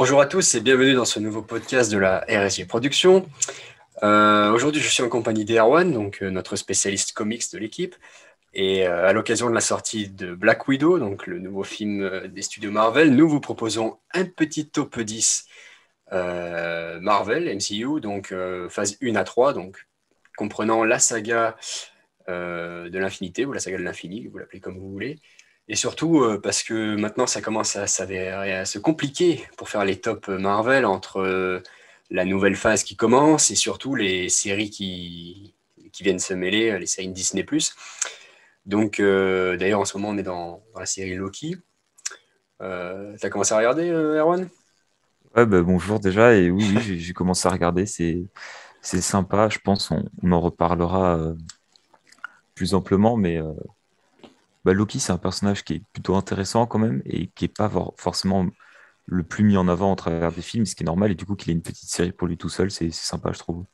Bonjour à tous et bienvenue dans ce nouveau podcast de la RSG Productions. Aujourd'hui, je suis en compagnie d'Erwan, donc notre spécialiste comics de l'équipe. Et à l'occasion de la sortie de Black Widow, donc le nouveau film des studios Marvel, nous vous proposons un petit top 10 Marvel, MCU, donc phase 1 à 3, donc comprenant la saga de l'infinité, ou la saga de l'infini, vous l'appelez comme vous voulez. Et surtout parce que maintenant ça commence à s'avérer à se compliquer pour faire les tops Marvel entre la nouvelle phase qui commence et surtout les séries qui viennent se mêler, les séries Disney+. Donc d'ailleurs en ce moment on est dans la série Loki. T'as commencé à regarder Erwan? Ouais, bah, bonjour déjà, et oui, oui, j'ai commencé à regarder, c'est sympa, je pense, on en reparlera plus amplement, mais bah, Loki, c'est un personnage qui est plutôt intéressant quand même, et qui est pas forcément le plus mis en avant au travers des films, ce qui est normal, et du coup qu'il ait une petite série pour lui tout seul, c'est sympa, je trouve.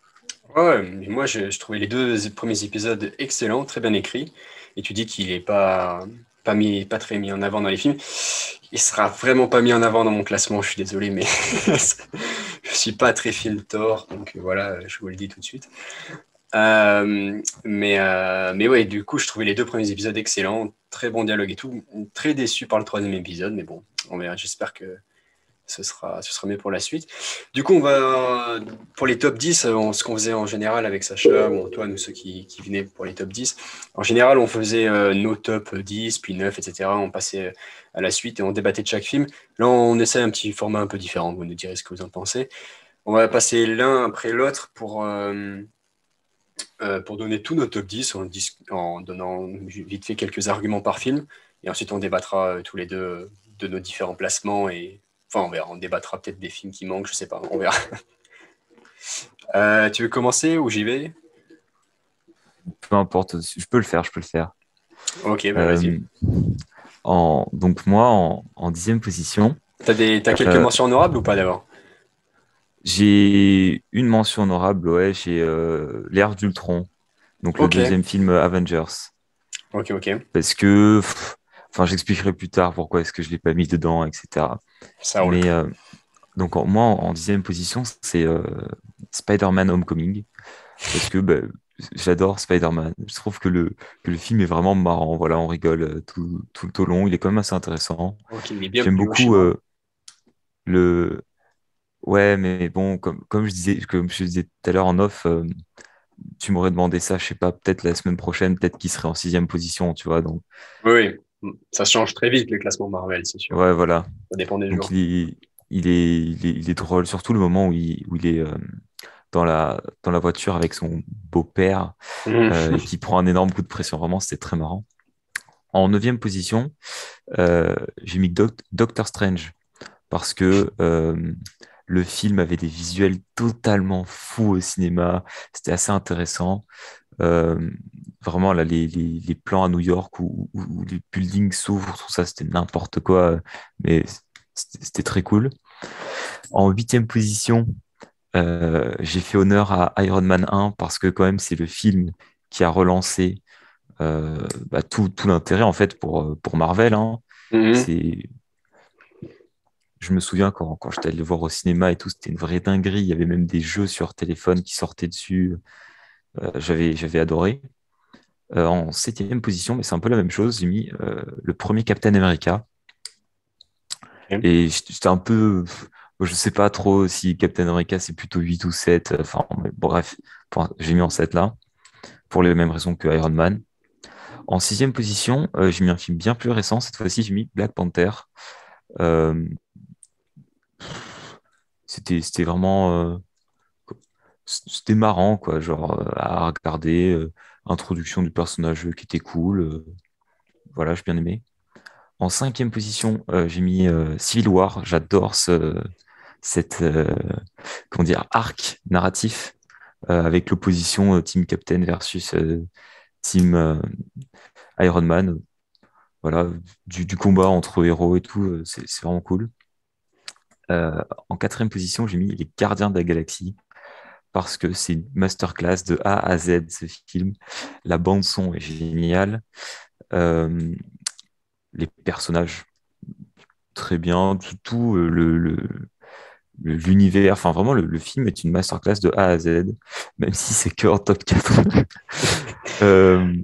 Ouais, mais moi je trouvais les deux premiers épisodes excellents, très bien écrits. Et tu dis qu'il est pas très mis en avant dans les films. Il sera vraiment pas mis en avant dans mon classement, je suis désolé, mais je suis pas très film Thor, donc voilà, je vous le dis tout de suite. Mais ouais, du coup, je trouvais les deux premiers épisodes excellents, très bon dialogue et tout. Très déçu par le troisième épisode, mais bon, on verra. J'espère que ce sera mieux pour la suite. Du coup, on va, pour les top 10, ce qu'on faisait en général avec Sacha ou Antoine ou ceux qui venaient pour les top 10, en général, on faisait nos top 10, puis 9, etc. On passait à la suite et on débattait de chaque film. Là, on essaie un petit format un peu différent. Vous nous direz ce que vous en pensez. On va passer l'un après l'autre pour donner tous nos top 10 en donnant vite fait quelques arguments par film. Et ensuite, on débattra tous les deux de nos différents placements et enfin, on verra, on débattra peut-être des films qui manquent, je sais pas, on verra. Tu veux commencer ou j'y vais? Peu importe, je peux le faire, je peux le faire. Ok, bah vas-y. Euh, donc moi, en 10e position, T'as quelques euh, mentions honorables ou pas d'abord? j'ai une mention honorable, ouais, j'ai l'ère d'Ultron, donc le Ok, deuxième film Avengers. ok, ok. Parce que, enfin, j'expliquerai plus tard pourquoi est-ce que je l'ai pas mis dedans, etc. Ça roule. Mais donc moi, en 10e position, c'est Spider-Man Homecoming, parce que bah, j'adore Spider-Man. Je trouve que le film est vraiment marrant. Voilà, on rigole tout au long. Il est quand même assez intéressant. Ok, il est bien J'aime plus haut chez beaucoup moi. le. Ouais, mais bon, comme je disais tout à l'heure en off, tu m'aurais demandé ça, je sais pas, peut-être la semaine prochaine, peut-être qu'il serait en 6e position, tu vois. Donc, Oui, oui. Ça change très vite le classement Marvel, c'est sûr. ouais, voilà. Ça dépend des Donc jours. il est drôle, surtout le moment où il est dans la voiture avec son beau-père Mhm. et qui prend un énorme coup de pression. Vraiment, c'était très marrant. En 9e position, j'ai mis Doctor Strange parce que le film avait des visuels totalement fous au cinéma. C'était assez intéressant. Euh, Vraiment, là, les plans à New York où les buildings s'ouvrent, tout ça, c'était n'importe quoi, mais c'était très cool. En 8e position, j'ai fait honneur à Iron Man 1 parce que quand même, c'est le film qui a relancé bah, tout l'intérêt en fait pour Marvel, hein. Mhm. C'est, je me souviens quand j'étais allé le voir au cinéma et tout, c'était une vraie dinguerie. Il y avait même des jeux sur téléphone qui sortaient dessus. J'avais adoré. En 7e position, mais c'est un peu la même chose, j'ai mis le premier Captain America. Ok. Et j'étais un peu. Je sais pas trop si Captain America c'est plutôt 8 ou 7. Enfin, mais bon, bref, j'ai mis en 7 là, pour les mêmes raisons que Iron Man. En 6e position, j'ai mis un film bien plus récent. Cette fois-ci, j'ai mis Black Panther. Euh, c'était vraiment. C'était marrant, quoi, genre à regarder. Introduction du personnage qui était cool. Voilà, j'ai bien aimé. En 5e position, j'ai mis Civil War. J'adore cette comment dire, arc narratif avec l'opposition Team Captain versus Team Iron Man. Voilà, du combat entre héros et tout, c'est vraiment cool. En 4e position, j'ai mis Les Gardiens de la Galaxie parce que c'est une masterclass de A à Z ce film. La bande son est géniale. Euh, les personnages très bien, tout, l'univers, enfin vraiment le film est une masterclass de A à Z, même si c'est que en top 4. Euh,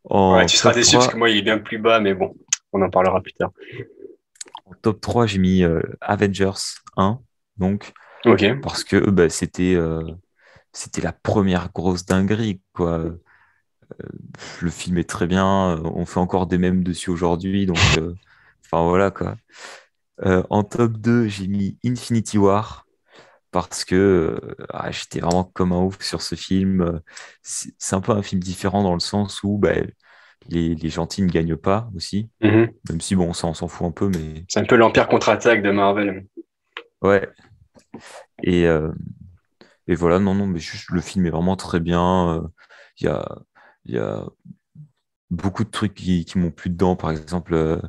Ouais, en tu seras top déçu parce que 3, moi, il est bien plus bas, mais bon, on en parlera plus tard. en top 3 j'ai mis Avengers 1, donc, Ok. parce que bah, c'était la première grosse dinguerie, quoi. Le film est très bien, on fait encore des mèmes dessus aujourd'hui, donc enfin voilà quoi. En top 2 j'ai mis Infinity War parce que j'étais vraiment comme un ouf sur ce film. C'est un peu un film différent dans le sens où bah, les gentils ne gagnent pas aussi, Mhm. même si bon, ça on s'en fout un peu, mais C'est un peu l'Empire contre-attaque de Marvel. ouais. Et, euh, et voilà, non, non, mais juste le film est vraiment très bien. Il y a, il y a beaucoup de trucs qui m'ont plu dedans, par exemple.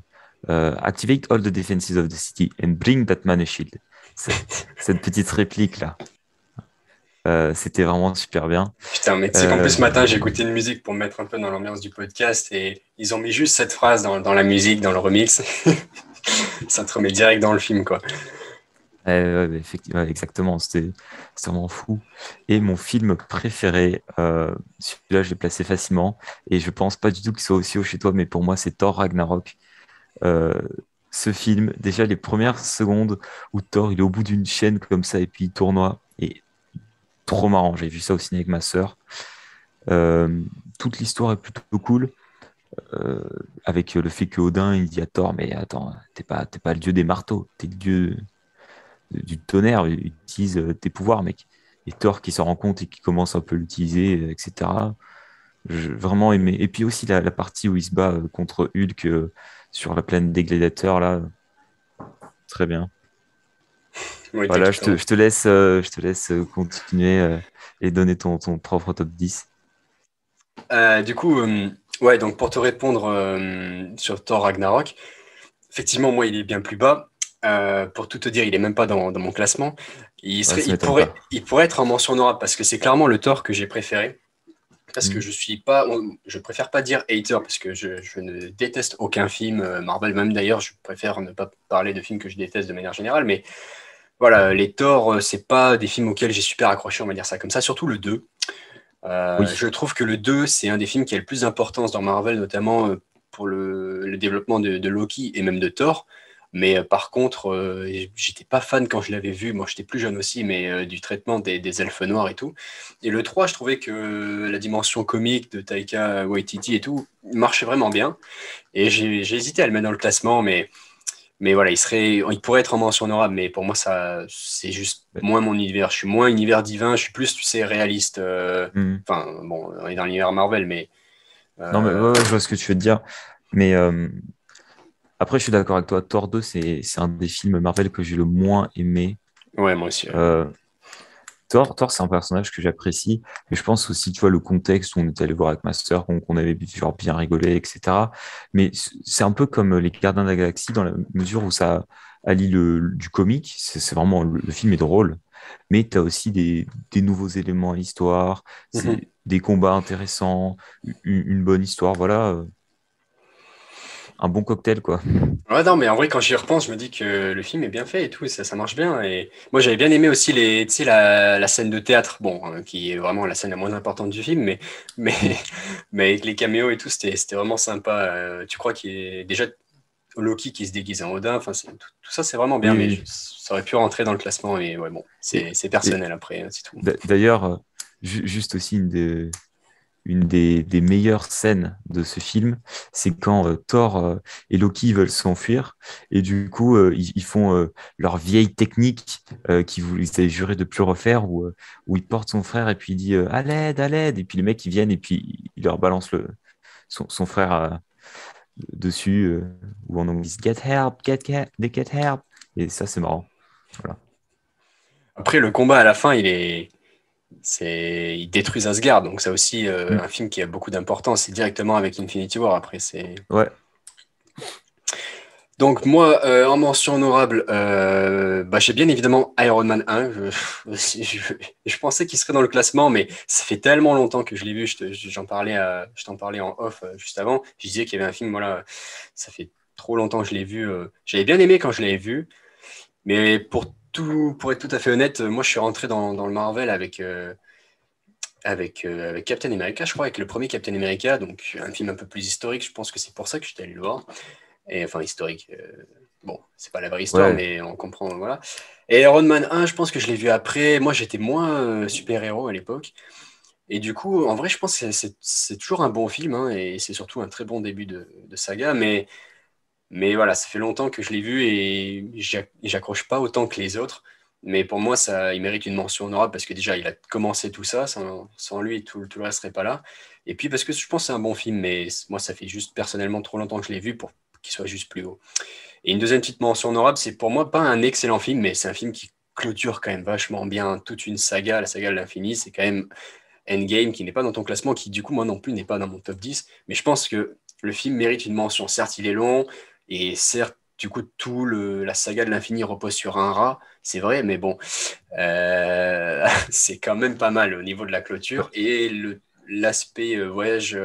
Activate all the defenses of the city and bring that man a shield. Cette petite réplique-là, c'était vraiment super bien. Putain, mais tu sais qu'en plus, Euh, ce matin, j'ai écouté une musique pour me mettre un peu dans l'ambiance du podcast et ils ont mis juste cette phrase dans la musique, dans le remix. Ça te remet direct dans le film, quoi. ouais, effectivement, ouais, exactement, c'était vraiment fou. Et mon film préféré, celui-là, je l'ai placé facilement, et je pense pas du tout qu'il soit aussi haut chez toi, mais pour moi, c'est Thor Ragnarok. Euh, Ce film, déjà les premières secondes où Thor il est au bout d'une chaîne comme ça et puis il tournoie, et trop marrant. J'ai vu ça au ciné avec ma sœur. Euh, Toute l'histoire est plutôt cool, euh, avec le fait que Odin il dit à Thor, mais attends, t'es pas le dieu des marteaux, t'es le dieu du tonnerre, utilise tes pouvoirs, mec. Et Thor qui s'en rend compte et qui commence un peu à l'utiliser, etc. J'ai vraiment aimé. Et puis aussi la partie où il se bat contre Hulk sur la planète des gladiateurs, là, très bien. Oui, Voilà, t'inquiète. je te laisse continuer et donner ton propre top 10. Du coup, ouais, donc pour te répondre sur Thor Ragnarok, effectivement, moi, il est bien plus bas. Pour tout te dire, il est même pas dans mon classement. Ouais, ça m'étonne pas. Il pourrait être en mention honorable parce que c'est clairement le Thor que j'ai préféré. Parce que Mhm. je suis pas, je préfère pas dire hater parce que je ne déteste aucun film Marvel, même d'ailleurs, je préfère ne pas parler de films que je déteste de manière générale. Mais voilà, les Thor, c'est pas des films auxquels j'ai super accroché, on va dire ça comme ça. Surtout le 2. Oui. Je trouve que le 2, c'est un des films qui a le plus d'importance dans Marvel, notamment pour le développement de Loki et même de Thor. Mais par contre, j'étais pas fan quand je l'avais vu. Moi, j'étais plus jeune aussi, mais du traitement des elfes noirs et tout. Et le 3, je trouvais que la dimension comique de Taika Waititi et tout marchait vraiment bien. Et j'ai hésité à le mettre dans le classement, mais voilà, il pourrait être en mention honorable, mais pour moi, ça, c'est juste moins mon univers. Je suis moins univers divin, je suis plus, tu sais, réaliste. Mhm. Enfin, bon, on est dans l'univers Marvel, mais Non, mais euh, ouais, ouais, je vois ce que tu veux dire. Mais après, je suis d'accord avec toi. Thor 2, c'est un des films Marvel que j'ai le moins aimé. ouais, moi aussi. Euh, Thor, c'est un personnage que j'apprécie, mais je pense aussi, tu vois, le contexte où on était allé voir avec ma sœur, qu'on avait genre bien rigolé, etc. Mais c'est un peu comme les Gardiens de la Galaxie dans la mesure où ça allie du comique. C'est vraiment, le film est drôle, mais tu as aussi des nouveaux éléments à l'histoire, Mhm. c'est des combats intéressants, une bonne histoire, voilà, un bon cocktail, quoi. Ouais, non, mais en vrai, quand j'y repense, je me dis que le film est bien fait et tout, ça marche bien. Et moi, j'avais bien aimé aussi tu sais, la scène de théâtre, bon, qui est vraiment la scène la moins importante du film, mais, Mm. mais avec les caméos et tout, c'était vraiment sympa. Tu crois qu'il est déjà Loki qui se déguise en Odin, enfin, tout ça, c'est vraiment bien, Oui, mais oui. ça aurait pu rentrer dans le classement. Mais ouais, bon, Et, c'est et personnel après, hein, c'est tout. d'ailleurs, juste aussi une des meilleures scènes de ce film, c'est quand Thor et Loki veulent s'enfuir et du coup ils font leur vieille technique ils avaient juré de plus refaire où il porte son frère et puis il dit à l'aide et puis les mecs ils viennent et puis il leur balance son frère dessus ou en anglais get help, they get help et ça c'est marrant. Voilà. Après, le combat à la fin, ils détruisent Asgard, donc c'est aussi Mm. un film qui a beaucoup d'importance. C'est directement avec Infinity War. Après, c'est Ouais, donc moi, en mention honorable, bah, j'ai bien évidemment Iron Man 1. Je pensais qu'il serait dans le classement, mais ça fait tellement longtemps que je l'ai vu. Je t'en parlais en off juste avant. Je disais qu'il y avait un film, voilà, ça fait trop longtemps que je l'ai vu. J'avais bien aimé quand je l'avais vu, mais pour pour être tout à fait honnête, moi je suis rentré dans le Marvel avec Captain America, je crois, avec le premier Captain America, donc un film un peu plus historique. Je pense que c'est pour ça que j'étais allé le voir. Et enfin, historique. Bon, c'est pas la vraie histoire, Ouais, mais on comprend, voilà. Et Iron Man 1, je pense que je l'ai vu après. Moi, j'étais moins super-héros à l'époque. Et du coup, en vrai, je pense que c'est toujours un bon film, hein, et c'est surtout un très bon début de saga. Mais voilà, ça fait longtemps que je l'ai vu et j'accroche pas autant que les autres. Mais pour moi, il mérite une mention honorable parce que déjà, il a commencé tout ça. Sans lui, tout le reste serait pas là. Et puis parce que je pense que c'est un bon film, mais moi, ça fait juste personnellement trop longtemps que je l'ai vu pour qu'il soit juste plus haut. Et une deuxième petite mention honorable, c'est pour moi pas un excellent film, mais c'est un film qui clôture quand même vachement bien toute une saga, la saga de l'infini. C'est quand même Endgame qui n'est pas dans ton classement, qui du coup, moi non plus, n'est pas dans mon top 10. Mais je pense que le film mérite une mention. Certes, il est long, et certes, du coup, la saga de l'infini repose sur un rat, c'est vrai, mais bon, c'est quand même pas mal au niveau de la clôture. Et l'aspect voyage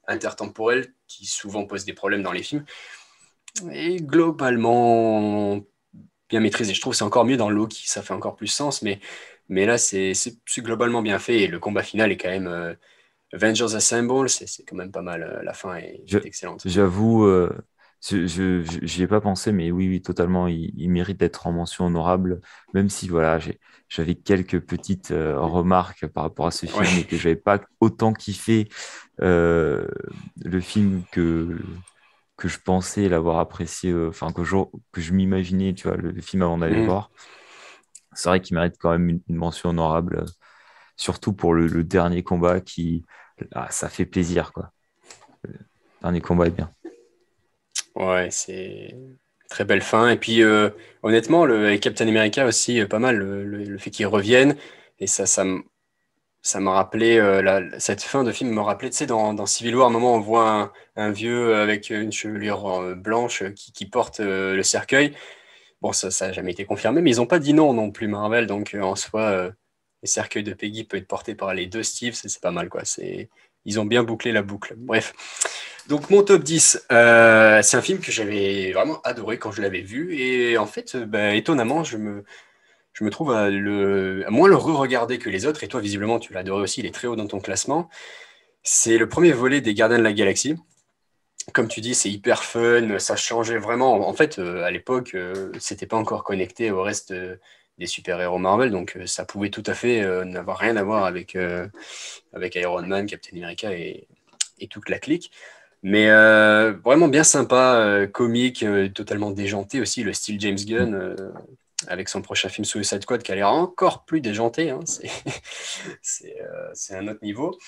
intertemporel, qui souvent pose des problèmes dans les films, est globalement bien maîtrisé. Je trouve que c'est encore mieux dans Loki, ça fait encore plus sens, mais là, c'est globalement bien fait, et le combat final est quand même... Avengers Assemble, c'est quand même pas mal. La fin je- est excellente. j'avoue, j'y ai pas pensé, mais oui, oui, totalement, il mérite d'être en mention honorable, même si voilà, j'avais quelques petites remarques par rapport à ce Ouais. film et que j'avais pas autant kiffé euh, le film que je pensais l'avoir apprécié, enfin que je m'imaginais, tu vois, le film avant d'aller le Mhm. voir. C'est vrai qu'il mérite quand même une mention honorable, surtout pour le dernier combat ça fait plaisir, quoi. Le dernier combat est bien. Ouais, c'est très belle fin. Et puis, honnêtement, avec Captain America aussi, pas mal, le fait qu'il revienne. Et ça m'a rappelé, cette fin de film me rappelait, tu sais, dans Civil War, à un moment, on voit un vieux avec une chevelure blanche qui porte le cercueil. Bon, ça n'a jamais été confirmé, mais ils n'ont pas dit non non plus, Marvel. Donc, en soi, le cercueil de Peggy peut être porté par les deux Steve, c'est pas mal, quoi. Ils ont bien bouclé la boucle. Bref. Donc, mon top 10, c'est un film que j'avais vraiment adoré quand je l'avais vu. Et en fait, bah, étonnamment, je me trouve à moins le re-regarder que les autres. Et toi, visiblement, tu l'as adoré aussi, il est très haut dans ton classement. C'est le premier volet des Gardiens de la Galaxie. Comme tu dis, c'est hyper fun, ça changeait vraiment. En fait, à l'époque, c'était pas encore connecté au reste des super-héros Marvel, donc ça pouvait tout à fait n'avoir rien à voir avec Iron Man, Captain America et toute la clique. Mais vraiment bien sympa, comique, totalement déjanté aussi, le style James Gunn, avec son prochain film Suicide Squad qui a l'air encore plus déjanté, hein, c'est un autre niveau.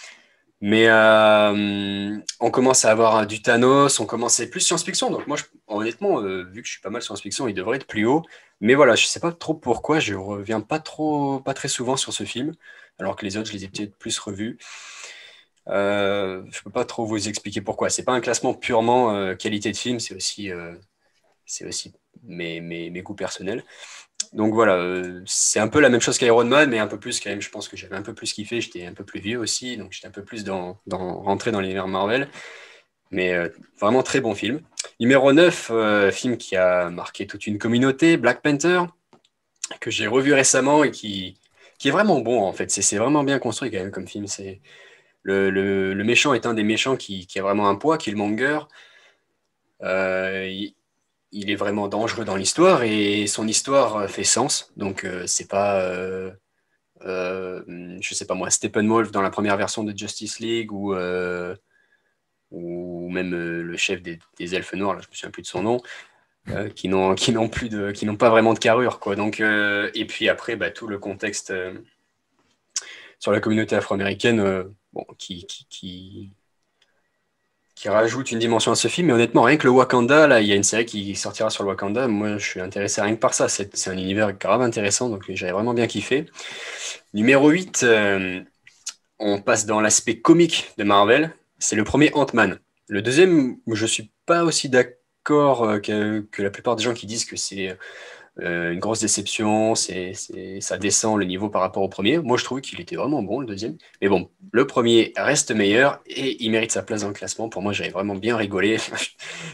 Mais on commence à avoir du Thanos, on commence à être plus science-fiction. Donc moi, honnêtement, vu que je suis pas mal science-fiction, il devrait être plus haut. Mais voilà, je sais pas trop pourquoi, je reviens pas très souvent sur ce film, alors que les autres, je les ai peut-être plus revus. Je peux pas trop vous expliquer pourquoi. C'est pas un classement purement qualité de film, c'est aussi mes goûts personnels. Donc voilà, c'est un peu la même chose qu'Iron Man, mais un peu plus quand même. Je pense que j'avais un peu plus kiffé, j'étais un peu plus vieux aussi, donc j'étais un peu plus rentré dans l'univers Marvel. Mais vraiment très bon film. Numéro 9, film qui a marqué toute une communauté, Black Panther, que j'ai revu récemment et qui est vraiment bon en fait. C'est vraiment bien construit quand même comme film. Le méchant est un des méchants qui a vraiment un poids, Killmonger. Euh, il, il est vraiment dangereux dans l'histoire et son histoire fait sens. Donc c'est pas je sais pas moi, Steppenwolf dans la première version de Justice League ou même le chef des Elfes Noirs, là, je me souviens plus de son nom, qui n'ont pas vraiment de carrure, quoi. Donc, et puis après, bah, tout le contexte sur la communauté afro-américaine, bon, qui rajoute une dimension à ce film. Mais honnêtement, rien que le Wakanda, là, il y a une série qui sortira sur le Wakanda. Moi, je suis intéressé rien que par ça. C'est un univers grave intéressant, donc j'avais vraiment bien kiffé. Numéro 8, on passe dans l'aspect comique de Marvel. C'est le premier Ant-Man. Le deuxième, je suis pas aussi d'accord que la plupart des gens qui disent que c'est une grosse déception, ça descend le niveau par rapport au premier. Moi, je trouve qu'il était vraiment bon, le deuxième. Mais bon, le premier reste meilleur et il mérite sa place dans le classement. Pour moi, j'avais vraiment bien rigolé.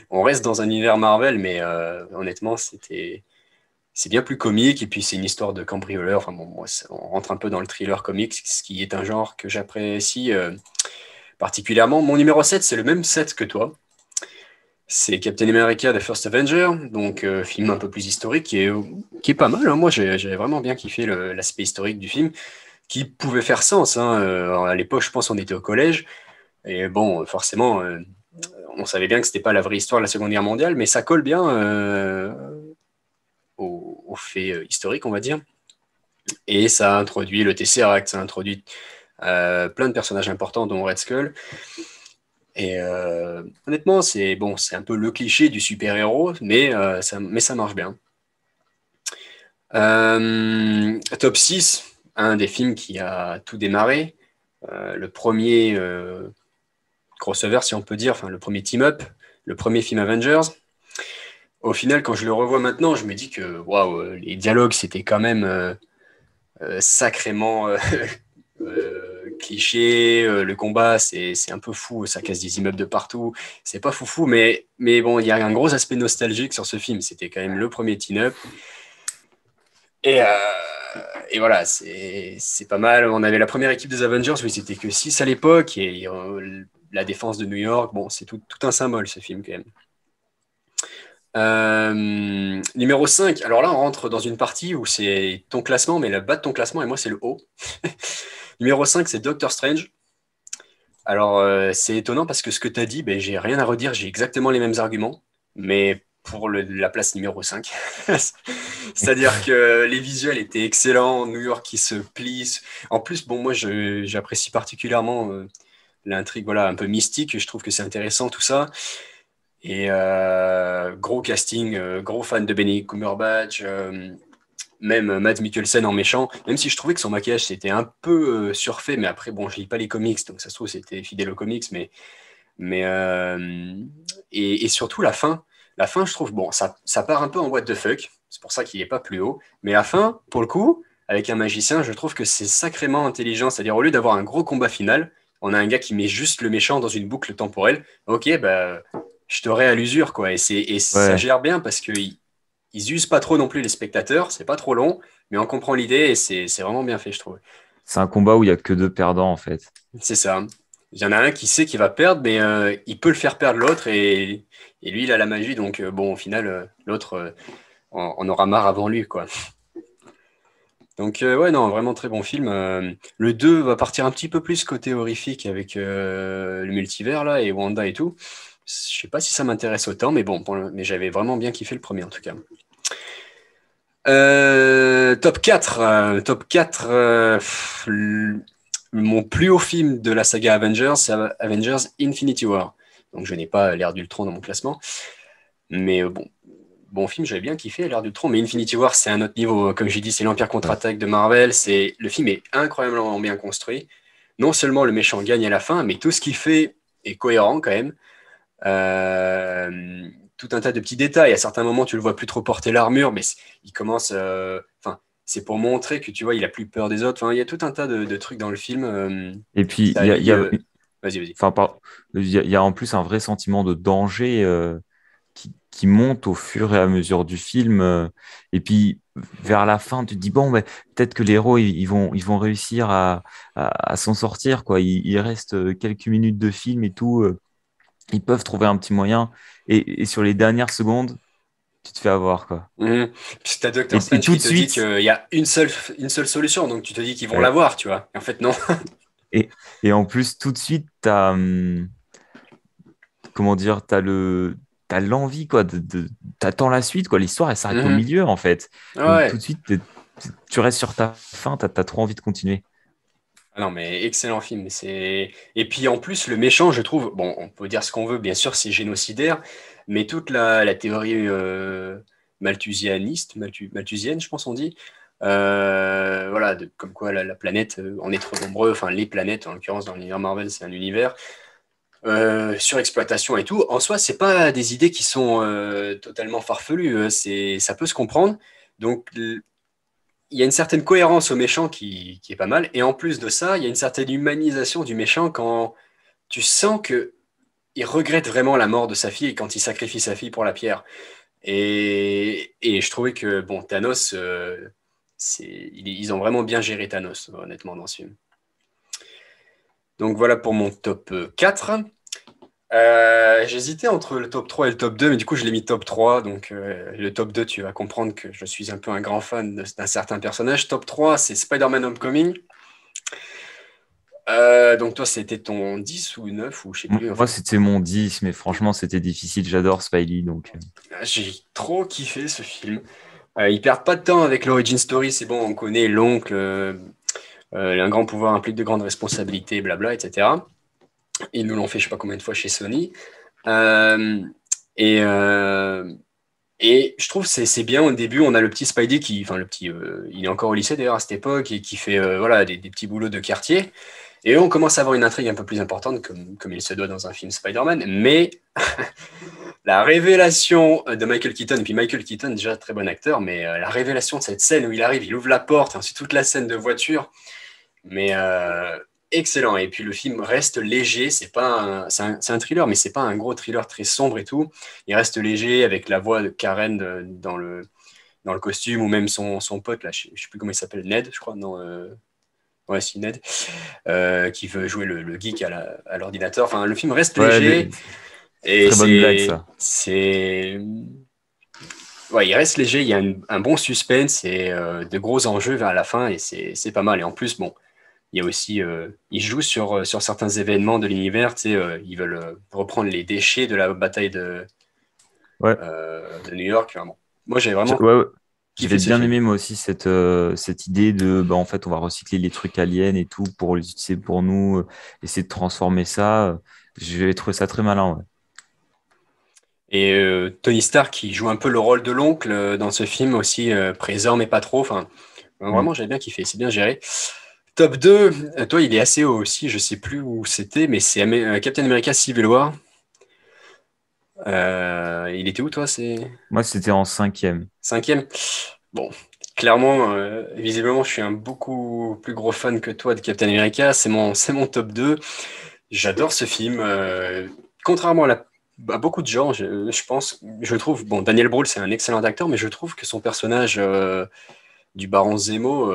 On reste dans un univers Marvel, mais honnêtement, c'est bien plus comique, et puis c'est une histoire de cambrioleur. Enfin bon, moi, on rentre un peu dans le thriller comique, ce qui est un genre que j'apprécie particulièrement. Mon numéro 7, c'est le même 7 que toi. C'est Captain America The First Avenger, donc film un peu plus historique, qui est pas mal, hein. Moi, j'ai vraiment bien kiffé l'aspect historique du film, qui pouvait faire sens, hein. À l'époque, je pense qu'on était au collège, et bon, forcément, on savait bien que c'était pas la vraie histoire de la Seconde Guerre mondiale, mais ça colle bien aux faits historiques, on va dire. Et ça a introduit le Tesseract, ça a introduit plein de personnages importants, dont Red Skull. Et honnêtement, c'est bon, c'est un peu le cliché du super-héros, mais ça marche bien. Top 6, un des films qui a tout démarré. Le premier crossover, si on peut dire, enfin le premier team-up, le premier film Avengers. Au final, quand je le revois maintenant, je me dis que waouh, les dialogues, c'était quand même sacrément cliché. Le combat, c'est un peu fou. Ça casse des immeubles de partout. C'est pas foufou, mais bon, il y a un gros aspect nostalgique sur ce film. C'était quand même le premier team-up. Et, voilà, c'est pas mal. On avait la première équipe des Avengers, mais c'était que 6 à l'époque. Et la défense de New York, bon, c'est tout un symbole, ce film, quand même. Numéro 5, alors là on rentre dans une partie où c'est ton classement, mais le bas de ton classement et moi c'est le haut. Numéro 5, c'est Doctor Strange. Alors c'est étonnant parce que ce que tu as dit, ben, j'ai rien à redire, j'ai exactement les mêmes arguments, mais pour la place numéro 5. C'est-à-dire que les visuels étaient excellents, New York qui se plie. En plus, bon, moi j'apprécie particulièrement l'intrigue, voilà, un peu mystique, je trouve que c'est intéressant tout ça. Et gros casting, gros fan de Benny Cumberbatch, même Matt Mikkelsen en méchant, même si je trouvais que son maquillage c'était un peu surfait, mais après, bon, je lis pas les comics, donc ça se trouve c'était fidèle aux comics, mais et surtout la fin, je trouve, bon, ça part un peu en what the fuck, c'est pour ça qu'il est pas plus haut, mais la fin, pour le coup, avec un magicien, je trouve que c'est sacrément intelligent, c'est-à-dire au lieu d'avoir un gros combat final, on a un gars qui met juste le méchant dans une boucle temporelle, ok, bah je t'aurai à l'usure, quoi. Et ça Ouais, gère bien parce qu'ils usent pas trop non plus les spectateurs, c'est pas trop long, mais on comprend l'idée et c'est vraiment bien fait, je trouve. c'est un combat où il y a que deux perdants en fait. C'est ça. Il y en a un qui sait qu'il va perdre, mais il peut le faire perdre l'autre et lui, il a la magie, donc bon, au final, l'autre on aura marre avant lui, quoi. Donc, ouais, non, vraiment très bon film. Le 2 va partir un petit peu plus côté horrifique avec le multivers, là, et Wanda et tout. Je sais pas si ça m'intéresse autant, mais bon, mais j'avais vraiment bien kiffé le premier, en tout cas. Top 4. Top 4 mon plus haut film de la saga Avengers, c'est Avengers Infinity War. Donc, je n'ai pas l'ère d'Ultron dans mon classement. Mais bon film, j'avais bien kiffé l'ère d'Ultron, mais Infinity War, c'est un autre niveau. Comme j'ai dit, c'est l'Empire Ouais. contre-attaque de Marvel. Le film est incroyablement bien construit. Non seulement le méchant gagne à la fin, mais tout ce qu'il fait est cohérent quand même. Tout un tas de petits détails. À certains moments, tu le vois plus trop porter l'armure, mais il commence. Enfin, c'est pour montrer que tu vois, il a plus peur des autres. Enfin, il y a tout un tas de trucs dans le film Et qui puis, s'allient. Vas-y, vas-y. enfin, il y a en plus un vrai sentiment de danger qui monte au fur et à mesure du film. Et puis, vers la fin, tu te dis, bon, mais peut-être que les héros, ils vont réussir à s'en sortir, quoi. Il reste quelques minutes de film et tout. Ils peuvent trouver un petit moyen. Et sur les dernières secondes, tu te fais avoir, quoi. Puis t'as Doctor Et Strange tout qui de te dit suite, qu'il y a une seule solution, donc tu te dis qu'ils vont ouais. l'avoir, tu vois. Et en fait, non. Et, et en plus, tout de suite, comment dire, t'as l'envie, quoi, t'attends la suite, quoi. L'histoire, elle s'arrête au Mhm. milieu, en fait. Donc, tout Ouais. de suite, tu restes sur ta faim, t'as trop envie de continuer. Ah non, mais excellent film. Et puis en plus, le méchant, je trouve, bon, on peut dire ce qu'on veut, bien sûr, c'est génocidaire, mais toute la théorie malthusianiste, malthusienne, je pense on dit, voilà, comme quoi la planète, on est trop nombreux, enfin les planètes, en l'occurrence dans l'univers Marvel, c'est un univers, surexploitation et tout, en soi, c'est pas des idées qui sont totalement farfelues, ça peut se comprendre. Donc, il y a une certaine cohérence au méchant qui est pas mal. Et en plus de ça, il y a une certaine humanisation du méchant quand tu sens que il regrette vraiment la mort de sa fille et quand il sacrifie sa fille pour la pierre. Et je trouvais que bon, Thanos, ils ont vraiment bien géré Thanos, honnêtement, dans ce film. Donc voilà pour mon top 4. J'hésitais entre le top 3 et le top 2, mais du coup, je l'ai mis top 3. Donc, le top 2, tu vas comprendre que je suis un peu un grand fan d'un certain personnage. Top 3, c'est Spider-Man Homecoming. Donc, toi, c'était ton 10 ou 9 ou je sais plus. Moi, Enfin, c'était mon 10, mais franchement, c'était difficile. J'adore Spidey, donc. j'ai trop kiffé ce film. Ils perdent pas de temps avec l'origin story. C'est bon, on connaît l'oncle. Un grand pouvoir implique de grandes responsabilités, blabla, etc. Ils nous l'ont fait, je sais pas combien de fois chez Sony. Euh, et, euh, Et je trouve que c'est bien au début, on a le petit Spidey qui, enfin le petit, il est encore au lycée d'ailleurs à cette époque et qui fait voilà des petits boulots de quartier. Et on commence à avoir une intrigue un peu plus importante comme il se doit dans un film Spider-Man. Mais la révélation de Michael Keaton, et puis Michael Keaton déjà très bon acteur, mais la révélation de cette scène où il arrive, il ouvre la porte, et ensuite toute la scène de voiture, mais excellent. Et puis le film reste léger. C'est un thriller, mais c'est pas un gros thriller très sombre et tout. Il reste léger avec la voix de Karen dans le costume ou même son pote là. Je sais plus comment il s'appelle, Ned, je crois. Non, ouais, si Ned, qui veut jouer le geek à l'ordinateur. Enfin, le film reste Ouais, léger et très bonne blague, ça. ouais, il reste léger. Il y a un bon suspense et de gros enjeux vers la fin et c'est pas mal. Et en plus, bon. Il y a aussi, ils jouent sur certains événements de l'univers, tu sais, ils veulent reprendre les déchets de la bataille Ouais. de New York. Enfin, bon. Moi, j'ai vraiment Ouais, ouais. kiffé J'avais ce bien film. aimé moi aussi cette idée de bah, en fait on va recycler les trucs aliens et tout pour les utiliser pour nous, essayer de transformer ça. J'ai trouvé ça très malin, ouais. Et Tony Stark, qui joue un peu le rôle de l'oncle dans ce film aussi, présent mais pas trop. Enfin, Mm. vraiment, j'avais bien kiffé, c'est bien géré. Top 2, toi, il est assez haut aussi, je sais plus où c'était, mais c'est Captain America Civil War. Il était où, toi? C'est Moi c'était en cinquième. cinquième? Bon, clairement, visiblement, je suis un beaucoup plus gros fan que toi de Captain America. C'est mon top 2. J'adore ce film. Contrairement à beaucoup de gens, je pense, je trouve, bon, Daniel Brühl, c'est un excellent acteur, mais je trouve que son personnage du Baron Zemo,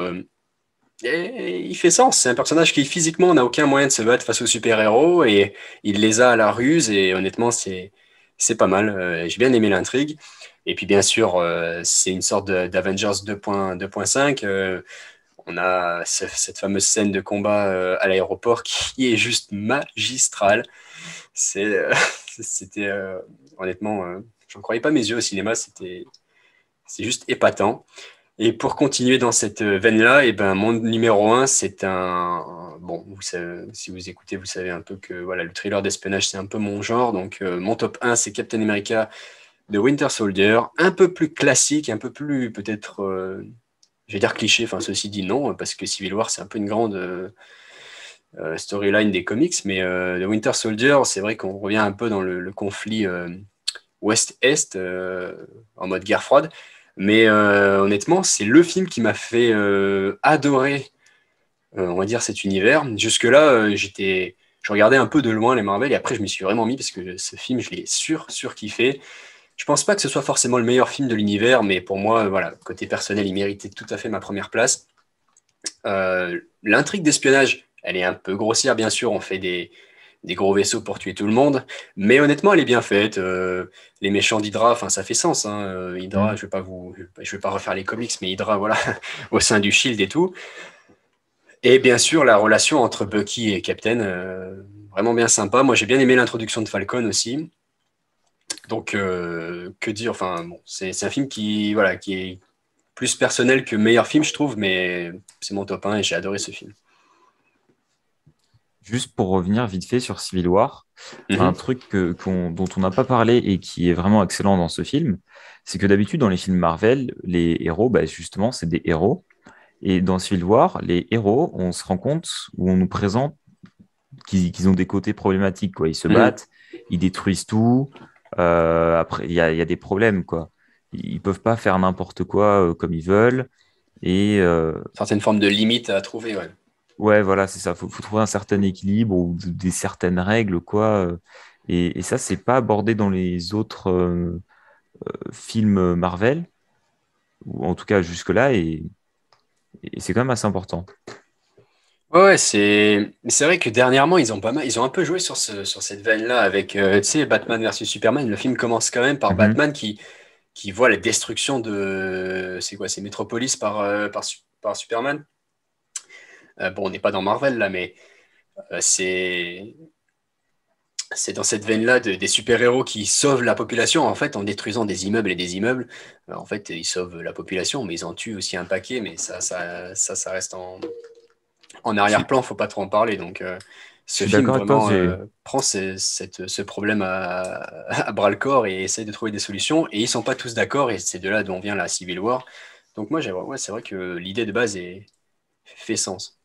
il fait sens. C'est un personnage qui physiquement n'a aucun moyen de se battre face aux super-héros et il les a à la ruse et honnêtement, c'est pas mal. J'ai bien aimé l'intrigue. Et puis bien sûr, c'est une sorte d'Avengers 2.5. On a cette fameuse scène de combat à l'aéroport qui est juste magistrale. C'est, c'était honnêtement, j'en croyais pas mes yeux au cinéma. C'est juste épatant. Et pour continuer dans cette veine-là, et ben, mon numéro un, c'est bon, si vous écoutez, vous savez un peu que voilà, le thriller d'espionnage, c'est un peu mon genre. Donc, mon top un, c'est Captain America de Winter Soldier. Un peu plus classique, un peu plus peut-être, je vais dire cliché, enfin, ceci dit non, parce que Civil War, c'est un peu une grande storyline des comics. Mais de Winter Soldier, c'est vrai qu'on revient un peu dans le conflit Ouest-Est, en mode guerre froide. Mais honnêtement, c'est le film qui m'a fait adorer, on va dire, cet univers. Jusque-là, je regardais un peu de loin les Marvel et après, je m'y suis vraiment mis parce que ce film, je l'ai surkiffé. Je pense pas que ce soit forcément le meilleur film de l'univers, mais pour moi, voilà, côté personnel, il méritait tout à fait ma première place. L'intrigue d'espionnage, elle est un peu grossière, bien sûr. On fait des gros vaisseaux pour tuer tout le monde. Mais honnêtement, elle est bien faite. Les méchants d'Hydra, enfin, ça fait sens, hein. Hydra, Mm. je vais pas refaire les comics, mais Hydra, voilà, au sein du Shield et tout. Et bien sûr, la relation entre Bucky et Captain, vraiment bien sympa. Moi, j'ai bien aimé l'introduction de Falcon aussi. Donc, que dire, enfin, bon, c'est un film voilà, qui est plus personnel que meilleur film, je trouve, mais c'est mon top 1 et j'ai adoré ce film. Juste pour revenir vite fait sur Civil War, un Mhm. truc dont on n'a pas parlé et qui est vraiment excellent dans ce film, c'est que d'habitude dans les films Marvel, les héros, bah, justement, c'est des héros. Et dans Civil War, les héros, on se rend compte ou on nous présente qu'ils ont des côtés problématiques, quoi. Ils se Mhm. battent, ils détruisent tout. Après, il y a des problèmes, quoi. Ils peuvent pas faire n'importe quoi comme ils veulent. Et Certaines formes de limites à trouver, ouais. ouais, voilà, c'est ça. Faut trouver un certain équilibre ou des certaines règles, quoi. Et ça, c'est pas abordé dans les autres film Marvel, ou en tout cas jusque-là, et c'est quand même assez important. Ouais, c'est vrai que dernièrement, ils ont un peu joué sur cette veine-là avec, tu sais, Batman versus Superman. Le film commence quand même par Mhm. Batman qui voit la destruction de, c'est quoi, c'est Metropolis par Superman. Bon, on n'est pas dans Marvel là, mais c'est dans cette veine-là des super-héros qui sauvent la population, en fait, en détruisant des immeubles et des immeubles. En fait, ils sauvent la population, mais ils en tuent aussi un paquet, mais ça reste en Je suis, arrière-plan, faut pas trop en parler. Donc, je ce suis film d'accord avec toi. vraiment prend ce problème à bras-le-corps et essaye de trouver des solutions. Et ils sont pas tous d'accord, et c'est de là d'où vient la Civil War. Donc, moi, ouais, c'est vrai que l'idée de base fait sens.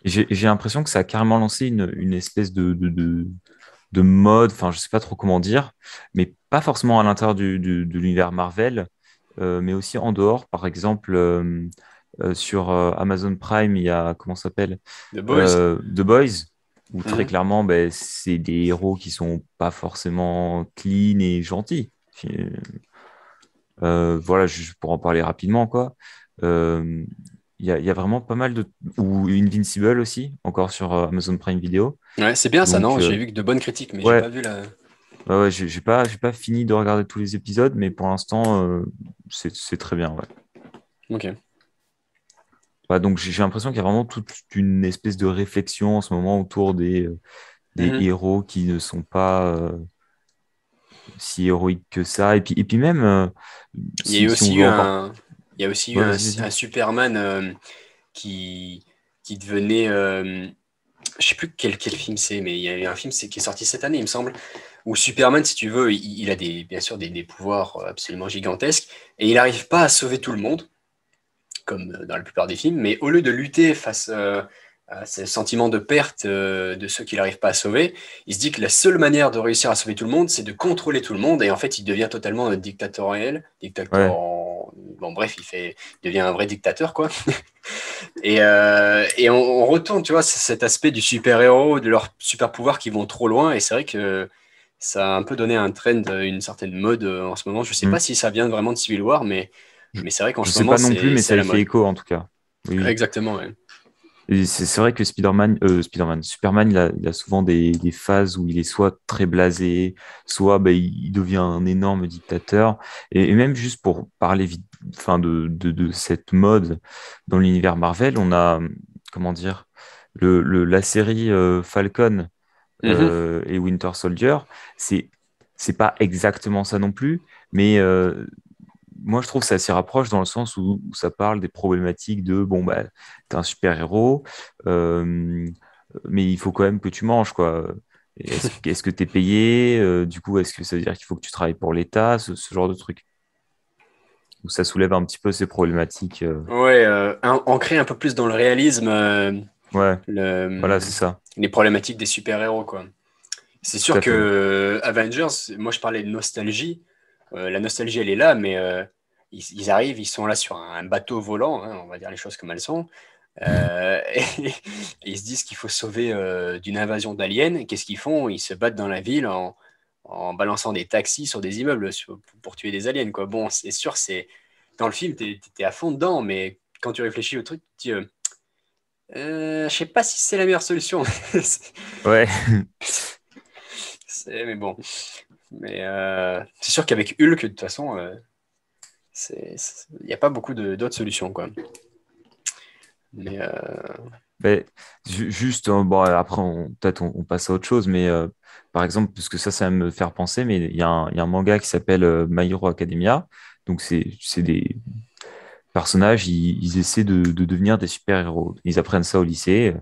J'ai l'impression que ça a carrément lancé une espèce de mode, enfin, je sais pas trop comment dire, mais pas forcément à l'intérieur de l'univers Marvel, mais aussi en dehors. Par exemple, sur Amazon Prime, il y a, comment ça s'appelle? The Boys. The Boys, où très Mhm. clairement, ben, c'est des héros qui sont pas forcément clean et gentils. Voilà, juste pour en parler rapidement, quoi. Euh, il y a vraiment pas mal de... Ou Invincible aussi, encore sur Amazon Prime Video. Ouais, c'est bien ça, Donc, non? J'ai vu que de bonnes critiques, mais j'ai ouais, pas vu la. ouais, j'ai pas fini de regarder tous les épisodes, mais pour l'instant, c'est très bien, ouais. Ok. Ouais, donc j'ai l'impression qu'il y a vraiment toute une espèce de réflexion en ce moment autour des Mhm. héros qui ne sont pas si héroïques que ça. Et puis même, Il y a eu si on aussi veut eu encore... un, il y a aussi eu Ouais, vas-y, vas-y. un Superman qui, qui devenait, je sais plus quel film c'est, mais il y a eu un film qui est sorti cette année, il me semble, où Superman, si tu veux, il a bien sûr des pouvoirs absolument gigantesques et il n'arrive pas à sauver tout le monde, comme dans la plupart des films, mais au lieu de lutter face à ce sentiment de perte de ceux qu'il n'arrive pas à sauver, il se dit que la seule manière de réussir à sauver tout le monde, c'est de contrôler tout le monde, et en fait, il devient totalement dictatorial, Ouais. Bon, bref, il devient un vrai dictateur, quoi. Et on retourne, tu vois, cet aspect du super-héros, de leurs super-pouvoirs qui vont trop loin, et c'est vrai que ça a un peu donné un trend, une certaine mode en ce moment. Je sais Hmm. pas si ça vient vraiment de Civil War, Je, mais c'est vrai qu'en je ce sais moment, pas non plus, mais c'est ça y la fait mode. écho en tout cas. Oui, oui. Exactement, ouais. Et c'est vrai que Superman, il a souvent des phases où il est soit très blasé, soit bah, il devient un énorme dictateur. Et même juste pour parler vite, enfin, de cette mode dans l'univers Marvel, on a, comment dire, la série Falcon Mhm. et Winter Soldier, c'est c'est pas exactement ça non plus, mais moi je trouve que ça s'y rapproche dans le sens où ça parle des problématiques de bon bah t'es un super-héros, euh, mais il faut quand même que tu manges quoi. Est-ce que t'es payé? Du coup, est-ce que ça veut dire qu'il faut que tu travailles pour l'État, ce genre de truc? Où ça soulève un petit peu ces problématiques. Ouais, ancré un peu plus dans le réalisme, Ouais, voilà, le, c'est ça, les problématiques des super-héros, quoi. C'est tout sûr à que fait. Avengers, moi je parlais de nostalgie. La nostalgie, elle est là, mais ils arrivent, ils sont là sur un bateau volant, hein, on va dire les choses comme elles sont. Et ils se disent qu'il faut sauver d'une invasion d'aliens. Et qu'est-ce qu'ils font? Ils se battent dans la ville en balançant des taxis sur des immeubles pour tuer des aliens, quoi. Bon, c'est sûr, dans le film, t'es à fond dedans, mais quand tu réfléchis au truc, tu te dis, je sais pas si c'est la meilleure solution. Ouais. Mais bon. Mais c'est sûr qu'avec Hulk, de toute façon, il n'y a pas beaucoup d'autres solutions, quoi. Mais Mais juste, bon, après, peut-être on passe à autre chose, mais par exemple, parce que ça va me faire penser, mais il y a un manga qui s'appelle My Hero Academia. Donc, c'est des personnages, ils essaient de devenir des super-héros. Ils apprennent ça au lycée.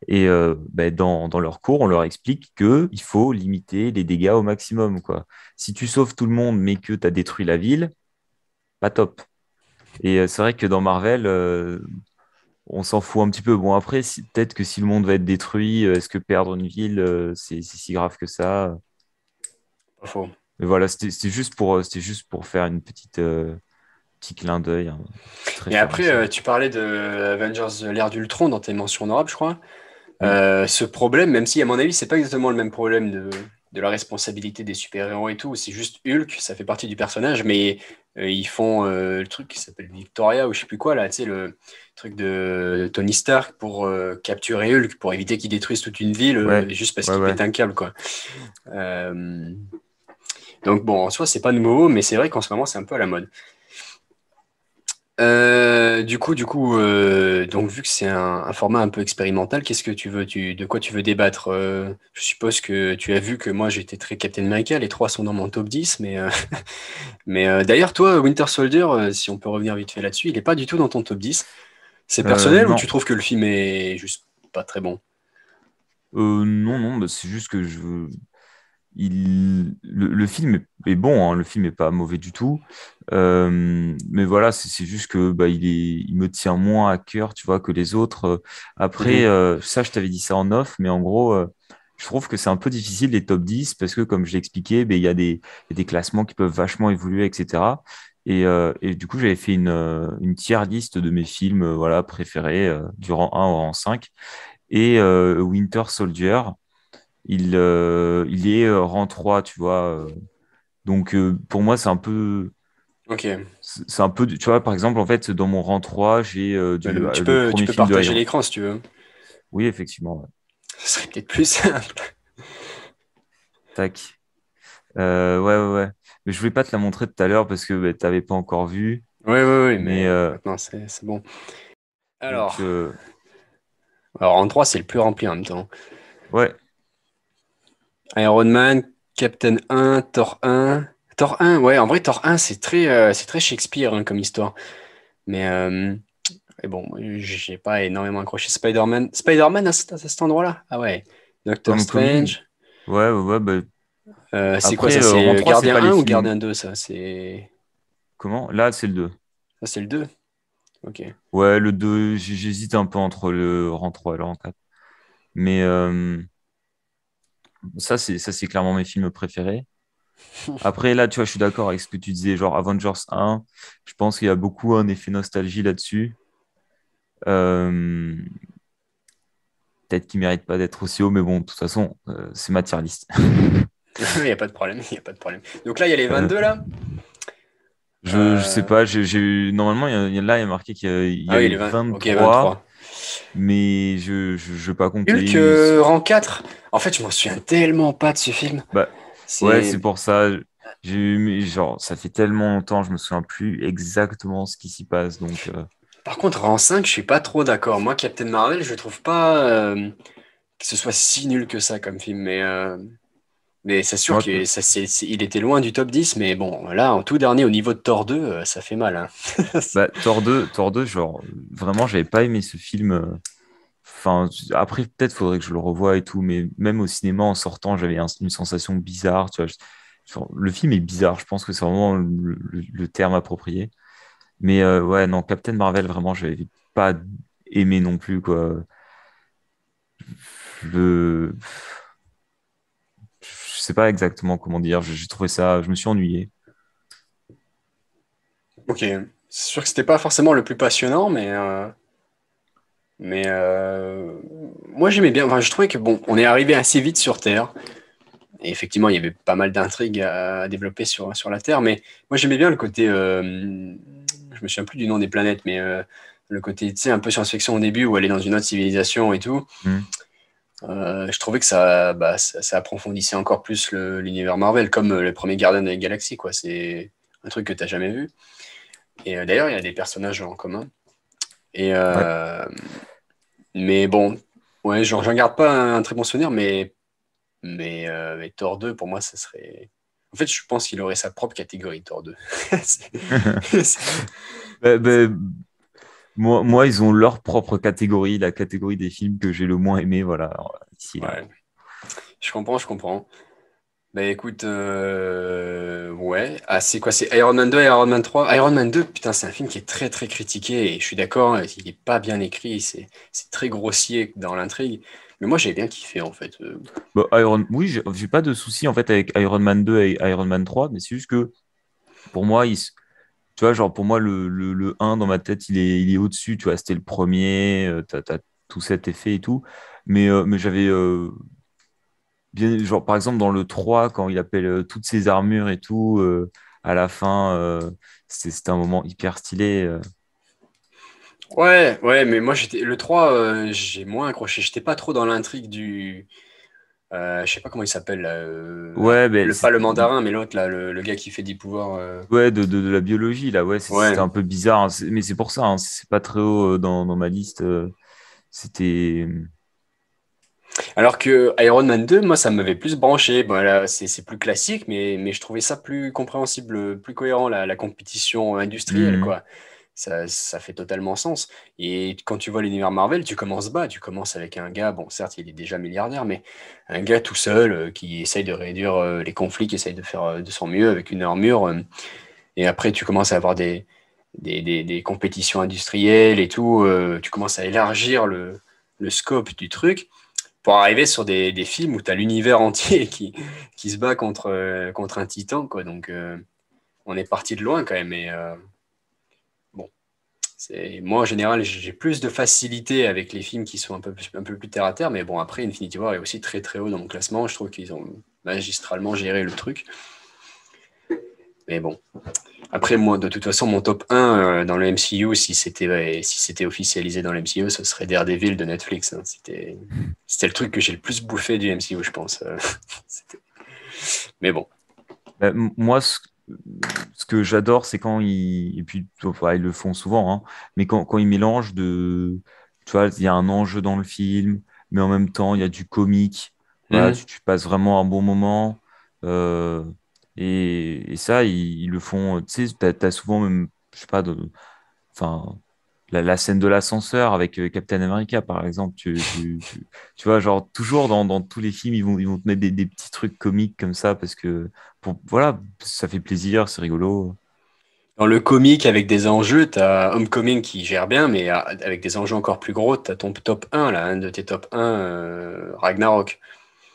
Et ben, dans leur cours, on leur explique qu'il faut limiter les dégâts au maximum, quoi. Si tu sauves tout le monde, mais que tu as détruit la ville, pas top. Et c'est vrai que dans Marvel, on s'en fout un petit peu. Bon, après, peut-être que si le monde va être détruit, est-ce que perdre une ville, c'est si grave que ça? pas faux. Mais voilà, c'était juste pour faire une petit clin d'œil, hein, petite Mais après, référence. tu parlais de Avengers, l'ère d'Ultron dans tes mentions honorables, je crois. Oui. Ce problème, même si à mon avis, c'est pas exactement le même problème de la responsabilité des super-héros et tout. C'est juste Hulk, ça fait partie du personnage, mais ils font le truc qui s'appelle Victoria ou je sais plus quoi, là, tu sais, le truc de Tony Stark pour capturer Hulk, pour éviter qu'il détruise toute une ville Ouais, juste parce ouais, qu'il ouais. pète un câble, quoi. Euh, donc bon, en soi, c'est pas nouveau, mais c'est vrai qu'en ce moment, c'est un peu à la mode. Donc vu que c'est un format un peu expérimental, qu'est-ce que tu veux, de quoi tu veux débattre? Je suppose que tu as vu que moi j'étais très Captain America, les trois sont dans mon top 10, mais, d'ailleurs, toi, Winter Soldier, si on peut revenir vite fait là-dessus, il n'est pas du tout dans ton top 10. C'est personnel ou tu Non. trouves que le film est juste pas très bon? Non, non, bah, c'est juste que le film est bon, hein, le film est pas mauvais du tout. Mais voilà, c'est juste que bah, il me tient moins à cœur, tu vois, que les autres. Après, Mhm. ça, je t'avais dit ça en off, mais en gros, je trouve que c'est un peu difficile les top 10 parce que, comme je l'ai expliqué, ben, il y a des classements qui peuvent vachement évoluer, etc. Et du coup, j'avais fait une tier list de mes films voilà, préférés du rang 1 au rang 5. Et Winter Soldier, il est rang 3, tu vois. Donc, pour moi, Ok. c'est un peu, tu vois, par exemple, en fait, dans mon rang 3 j'ai Tu le peux, tu premier peux film de partager Iron. l'écran si tu veux. Oui, effectivement, ouais. Ce serait peut-être plus simple. Tac. Ouais, ouais, ouais. Mais je voulais pas te la montrer tout à l'heure parce que bah, tu n'avais pas encore vu. Oui, oui, oui, Mais mais maintenant c'est bon. donc, Alors, en 3, c'est le plus rempli en même temps. ouais. Iron Man, Captain 1, Thor 1. Thor 1, ouais, en vrai, Thor 1, c'est très Shakespeare hein, comme histoire. Mais et bon, j'ai pas énormément accroché. Spider-Man à cet endroit-là? Ah ouais. Doctor Comme, Strange. ouais, ouais, ouais, bah, C'est quoi après, ça? rang C'est 3 c'est Gardien pas les 1 ou films. Gardien 2 ça? C'est Comment? Là, c'est le 2. ça c'est le 2. Ok. Ouais, le 2 j'hésite un peu entre le rang 3 et le rang 4. Mais ça, c'est clairement mes films préférés. Après, là, tu vois, je suis d'accord avec ce que tu disais, genre Avengers 1. Je pense qu'il y a beaucoup un effet nostalgie là-dessus. Euh, Peut-être qu'il mérite pas d'être aussi haut, mais bon, de toute façon, c'est ma tier list. Il n'y a pas de problème, il y a pas de problème. Donc là, il y a les Euh, 22 là. je sais pas, normalement, là, il y a marqué qu'il y Ah oui, avait les 20. Ok, 23, 23. mais je vais pas Hulk, compter. rang 4. En fait, je m'en souviens tellement pas de ce film. Bah, ouais, C'est c'est pour ça. Genre, ça fait tellement longtemps, je me souviens plus exactement ce qui s'y passe. Donc, Par contre, rang 5, je suis pas trop d'accord. Moi, Captain Marvel, je trouve pas que ce soit si nul que ça comme film. Mais c'est sûr moi, qu'il était loin du top 10. Mais bon, là, en tout dernier, au niveau de Thor 2, ça fait mal, hein. bah, Thor 2, genre, vraiment, j'avais pas aimé ce film. Enfin, après, peut-être faudrait que je le revoie et tout, mais même au cinéma, en sortant, j'avais une sensation bizarre. Tu vois, genre, le film est bizarre, je pense que c'est vraiment le terme approprié. Mais ouais, non, Captain Marvel, vraiment, j'avais pas aimé non plus, quoi. Je, je sais pas exactement comment dire, j'ai trouvé ça, je me suis ennuyé. Ok. C'est sûr que c'était pas forcément le plus passionnant, mais moi j'aimais bien. Enfin, je trouvais que bon, on est arrivé assez vite sur Terre. Et effectivement, il y avait pas mal d'intrigues à développer sur la Terre, mais moi j'aimais bien le côté, je me souviens plus du nom des planètes, mais le côté, tu sais, un peu science-fiction au début, où elle est dans une autre civilisation et tout. Hmm. Je trouvais que ça approfondissait encore plus l'univers Marvel, comme les premiers Gardiens de la Galaxie, quoi. C'est un truc que tu n'as jamais vu. Et d'ailleurs, il y a des personnages en commun. Et, Ouais. mais bon, ouais, j'en garde pas un très bon souvenir, mais Thor 2, pour moi, ça serait. En fait, je pense qu'il aurait sa propre catégorie, Thor 2. C'est- c'est- Bah, moi, ils ont leur propre catégorie, la catégorie des films que j'ai le moins aimé, voilà, alors, ici, là. Ouais, je comprends, je comprends. Bah écoute, ouais. Ah, c'est quoi? C'est Iron Man 2 et Iron Man 3? Iron Man 2, putain, c'est un film qui est très très critiqué et je suis d'accord, il est pas bien écrit, c'est très grossier dans l'intrigue. Mais moi, j'ai bien kiffé en fait. Bah, oui, j'ai pas de souci en fait avec Iron Man 2 et Iron Man 3, mais c'est juste que pour moi, tu vois, genre pour moi, le 1 dans ma tête, il est au-dessus, tu vois, c'était le premier, t'as tout cet effet et tout. Mais j'avais bien, genre, par exemple, dans le 3 quand il appelle toutes ses armures et tout, à la fin, c'était un moment hyper stylé. Ouais, ouais, mais moi, le 3 j'ai moins accroché. J'étais pas trop dans l'intrigue du. Je sais pas comment il s'appelle, là, Ouais, ben, pas le mandarin, mais l'autre, là, le gars qui fait des pouvoirs. ouais, de la biologie, là, ouais, c'était Ouais. un peu bizarre, hein, mais c'est pour ça, hein, c'est pas très haut dans ma liste. C'était. Alors que Iron Man 2, moi, ça m'avait plus branché. Bon, là, c'est plus classique, mais je trouvais ça plus compréhensible, plus cohérent, la compétition industrielle, Hmm. quoi. Ça fait totalement sens. Et quand tu vois l'univers Marvel, tu commences bas. Tu commences avec un gars, bon, certes, il est déjà milliardaire, mais un gars tout seul qui essaye de réduire les conflits, qui essaye de faire de son mieux avec une armure. Et après, tu commences à avoir des compétitions industrielles et tout. Tu commences à élargir le scope du truc pour arriver sur des films où tu as l'univers entier qui se bat contre un titan, quoi. Donc, on est parti de loin quand même. Et bon, moi, en général, j'ai plus de facilité avec les films qui sont un peu plus terre à terre. Mais bon, après, Infinity War est aussi très très haut dans mon classement. Je trouve qu'ils ont magistralement géré le truc. Mais bon. Après, moi, de toute façon, mon top 1 dans le MCU, si c'était officialisé dans le MCU, ce serait Daredevil de Netflix, hein. C'était le truc que j'ai le plus bouffé du MCU, je pense. C'était- Mais bon. Moi, ce que j'adore, c'est quand ils. Et puis, enfin, ils le font souvent, hein, mais quand ils mélangent de. Tu vois, il y a un enjeu dans le film, mais en même temps, il y a du comique. Voilà, Mhm. tu passes vraiment un bon moment. euh, et ça, ils le font. Tu sais, t'as souvent même. Je sais pas, enfin, la scène de l'ascenseur avec Captain America, par exemple, tu vois, genre, toujours dans tous les films, ils vont te mettre des petits trucs comiques comme ça, parce que, voilà, ça fait plaisir, c'est rigolo. Dans le comique, avec des enjeux, t'as Homecoming qui gère bien, mais avec des enjeux encore plus gros, t'as ton top 1, là, un de tes top 1, Ragnarok.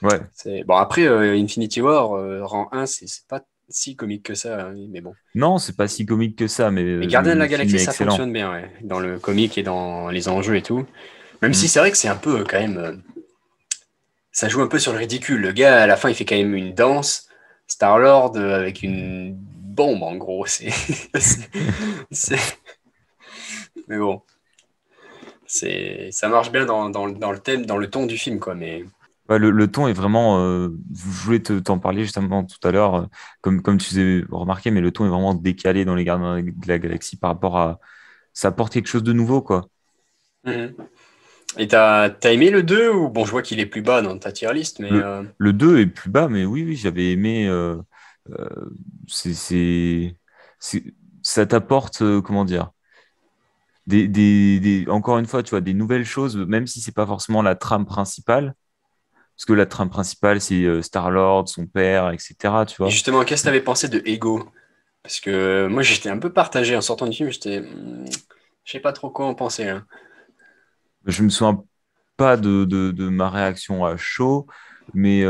Ouais. Bon, après, Infinity War, rang 1, c'est pas si comique que ça, hein, mais bon. Non, c'est pas si comique que ça, mais Mais Gardien de le la film Galaxie, est ça excellent. fonctionne bien, ouais, dans le comique et dans les enjeux et tout. Même si Mm. c'est vrai que c'est un peu, quand même, ça joue un peu sur le ridicule. Le gars, à la fin, il fait quand même une danse, Star-Lord, avec une bombe, en gros. c'est- c'est- Mais bon, ça marche bien dans le thème, dans le ton du film, quoi. Mais Ouais, le ton est vraiment. Je voulais t'en parler justement tout à l'heure, comme tu faisais remarquer, mais le ton est vraiment décalé dans les Gardiens de la Galaxie par rapport à. Ça apporte quelque chose de nouveau, quoi. Mhm. Et t'as aimé le 2 ou bon, je vois qu'il est plus bas dans ta tier list, mais Le 2 est plus bas, mais oui, oui, j'avais aimé. Euh, c'est, c'est, c'est- Ça t'apporte, comment dire, encore une fois, tu vois, des nouvelles choses, même si c'est pas forcément la trame principale, parce que la trame principale, c'est Star-Lord, son père, etc., tu et vois. justement, qu'est-ce que t'avais pensé de Ego? Parce que moi, j'étais un peu partagé en sortant du film. Je sais pas trop quoi en penser, hein. Je me souviens pas de ma réaction à chaud, mais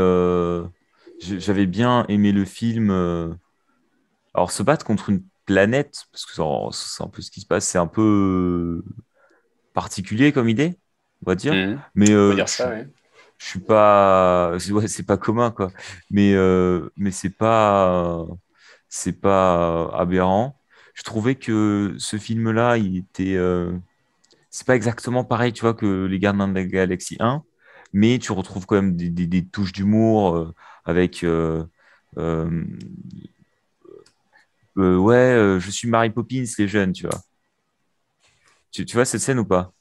j'avais bien aimé le film. Alors, se battre contre une planète, parce que c'est un peu ce qui se passe, c'est un peu particulier comme idée, on va dire. Mhm. Mais On peut dire ça, ouais. je suis pas, ouais, c'est pas commun quoi. Mais c'est pas aberrant. Je trouvais que ce film-là, il était, c'est pas exactement pareil, tu vois, que Les Gardiens de la Galaxie 1, mais tu retrouves quand même des touches d'humour avec, euh, ouais, je suis Mary Poppins, les jeunes, tu vois. Tu vois cette scène ou pas?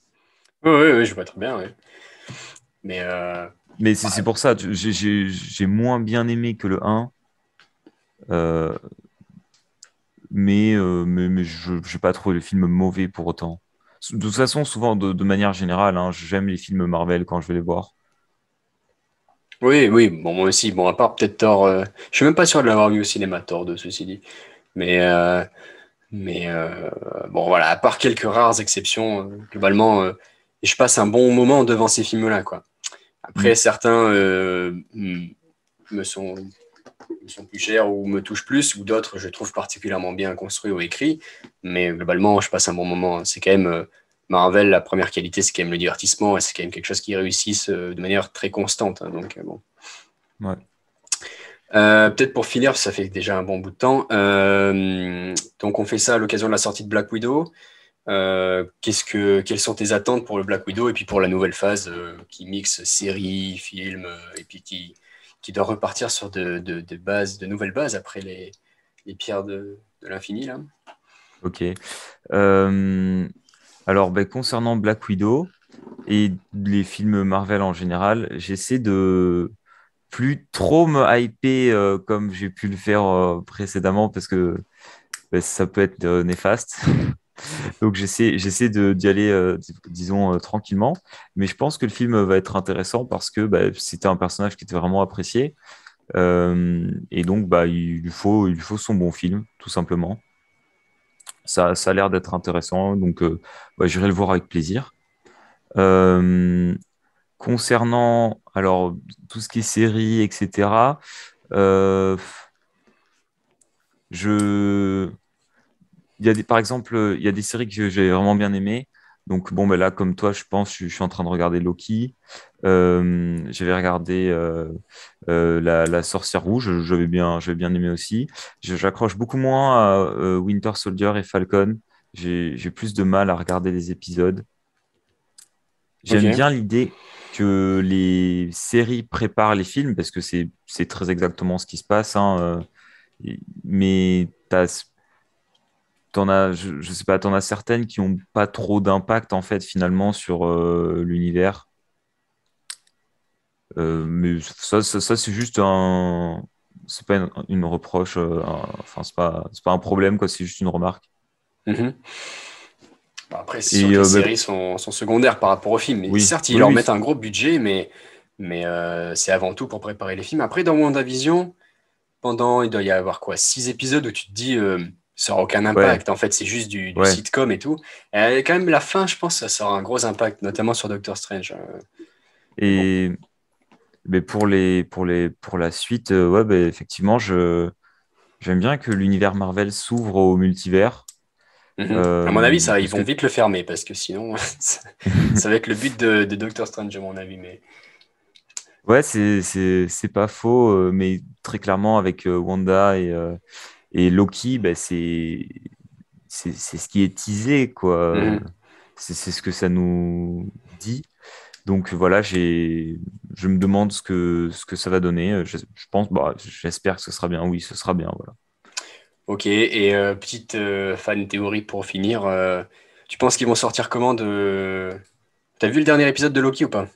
Oui, oui, oui, je vois très bien, ouais. Mais Mais c'est bah, pour ça, j'ai moins bien aimé que le 1, euh, mais je n'ai pas trouvé le film mauvais pour autant. De toute façon, souvent, de manière générale, hein, j'aime les films Marvel quand je vais les voir. oui, oui, bon, moi aussi. Bon, à part peut-être Thor, je suis même pas sûr de l'avoir vu au cinéma, Thor 2, ceci dit. Mais, euh, mais bon, voilà, à part quelques rares exceptions, globalement, je passe un bon moment devant ces films-là, quoi. Après, Mm. certains me sont, me sont plus chers ou me touchent plus, ou d'autres, je trouve particulièrement bien construits ou écrits. Mais globalement, je passe un bon moment. C'est quand même Marvel, la première qualité, c'est quand même le divertissement, et c'est quand même quelque chose qui réussissent de manière très constante, hein. Donc, bon. Ouais. Peut-être pour finir, ça fait déjà un bon bout de temps. Donc on fait ça à l'occasion de la sortie de Black Widow. Quelles sont tes attentes pour le Black Widow et puis pour la nouvelle phase qui mixe série, film, et puis qui doit repartir sur de nouvelles bases après les pierres de l'infini là. Ok. Euh, alors, ben, concernant Black Widow et les films Marvel en général, j'essaie de plus trop me hyper comme j'ai pu le faire précédemment parce que ben, ça peut être néfaste. Donc d'y aller, disons, tranquillement. Mais je pense que le film va être intéressant parce que bah, c'était un personnage qui était vraiment apprécié. Et donc, bah, il lui faut son bon film, tout simplement. Ça a l'air d'être intéressant, donc bah, j'irai le voir avec plaisir. Euh, concernant alors tout ce qui est série, etc., euh, je, par exemple, il y a des séries que j'ai vraiment bien aimées. Donc, bon, ben là, comme toi, je pense, je suis en train de regarder Loki. J'avais regardé la Sorcière Rouge, j'avais bien aimé aussi. J'accroche beaucoup moins à Winter Soldier et Falcon. J'ai plus de mal à regarder les épisodes. J'aime Ok. bien l'idée que les séries préparent les films parce que c'est très exactement ce qui se passe, hein, mais je sais pas, t'en as certaines qui ont pas trop d'impact en fait finalement sur l'univers. Mais ça c'est juste c'est pas une reproche, enfin c'est pas un problème quoi, c'est juste une remarque. Mhm. Bon, après, c'est sûr Et que les bah, séries sont secondaires par rapport aux films. Mais oui, certes, ils oui, leur oui, mettent un gros budget, mais c'est avant tout pour préparer les films. Après, dans WandaVision, il doit y avoir quoi, 6 épisodes où tu te dis, ça aura aucun ouais, impact. En fait, c'est juste du ouais. sitcom et tout. Et quand même, la fin, je pense, ça aura un gros impact, notamment sur Doctor Strange. Mais bon. Et mais pour la suite, ouais, bah, effectivement, j'aime bien que l'univers Marvel s'ouvre au multivers. Mhm. À mon avis, ils Parce vont que vite le fermer parce que sinon, ça va être le but de Doctor Strange, à mon avis. Mais ouais, c'est pas faux, mais très clairement avec Wanda et Loki, bah, c'est ce qui est teasé, quoi. Mhm. C'est ce que ça nous dit. Donc voilà, je me demande ce que ça va donner. Je pense, bah, j'espère que ce sera bien. Oui, ce sera bien, voilà. Ok, et petite fan théorie pour finir. Tu penses qu'ils vont sortir comment de... T'as vu le dernier épisode de Loki ou pas?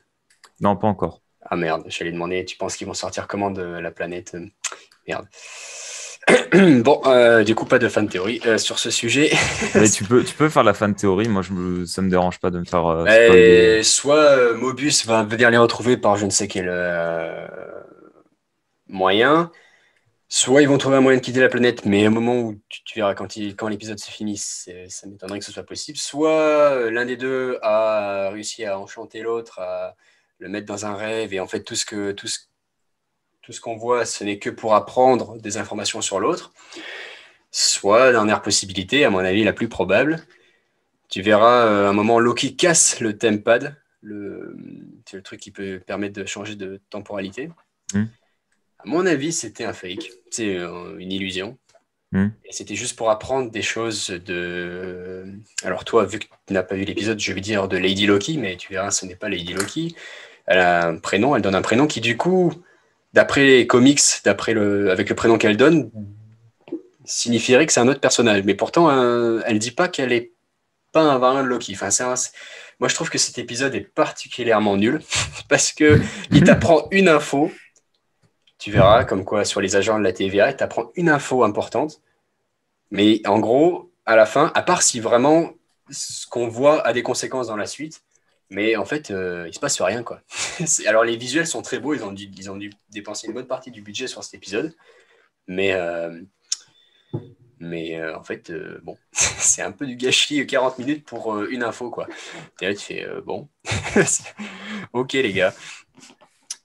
Non, pas encore. Ah merde, j'allais demander, tu penses qu'ils vont sortir comment de la planète? Merde. Bon, du coup, pas de fan théorie sur ce sujet. Mais tu peux faire la fan théorie. Moi, ça me dérange pas de me faire spoiler. Soit Mobius va venir les retrouver par je ne sais quel moyen, soit ils vont trouver un moyen de quitter la planète, mais au moment où tu verras quand l'épisode se finit, ça m'étonnerait que ce soit possible. Soit l'un des deux a réussi à enchanter l'autre, à le mettre dans un rêve, et en fait tout ce qu'on voit, ce n'est que pour apprendre des informations sur l'autre. Soit, dernière possibilité, à mon avis la plus probable, tu verras à un moment Loki casse le tempad, c'est le truc qui peut permettre de changer de temporalité. Hmm, À mon avis, c'était un fake, c'est une illusion. hmm. Et c'était juste pour apprendre des choses de... Alors toi, vu que tu n'as pas vu l'épisode, je vais dire de Lady Loki, mais tu verras, ce n'est pas Lady Loki. Elle a un prénom, elle donne un prénom qui, du coup, d'après les comics, avec le prénom qu'elle donne, signifierait que c'est un autre personnage. Mais pourtant, elle dit pas qu'elle est pas un variant de Loki. Enfin, moi, je trouve que cet épisode est particulièrement nul parce que il t'apprend une info. Tu verras, comme quoi sur les agents de la TVA, il t'apprend une info importante. Mais en gros, à la fin, à part si vraiment ce qu'on voit a des conséquences dans la suite, mais en fait, il se passe rien, quoi. Alors, les visuels sont très beaux, ils ont dû dépenser une bonne partie du budget sur cet épisode, mais, en fait, bon, c'est un peu du gâchis, 40 minutes pour une info, quoi. Et là, tu fais, bon, ok, les gars.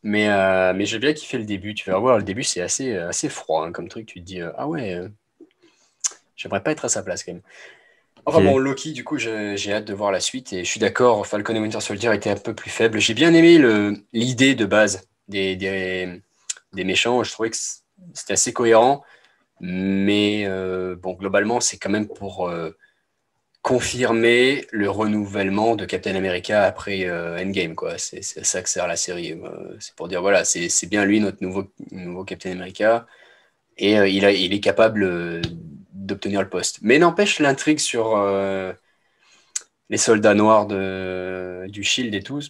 Mais j'ai bien kiffé le début, tu vas voir, le début, c'est assez froid, hein, comme truc, tu te dis, ah ouais, j'aimerais pas être à sa place, quand même. Enfin bon, Ok. Loki, du coup, j'ai hâte de voir la suite et je suis d'accord, Falcon et Winter Soldier étaient un peu plus faibles. J'ai bien aimé l'idée de base des méchants. Je trouvais que c'était assez cohérent, mais bon, globalement, c'est quand même pour confirmer le renouvellement de Captain America après Endgame, quoi. C'est à ça que sert la série. C'est pour dire, voilà, c'est bien lui, notre nouveau Captain America, et il est capable d'obtenir le poste. Mais n'empêche, l'intrigue sur les soldats noirs du Shield et tout,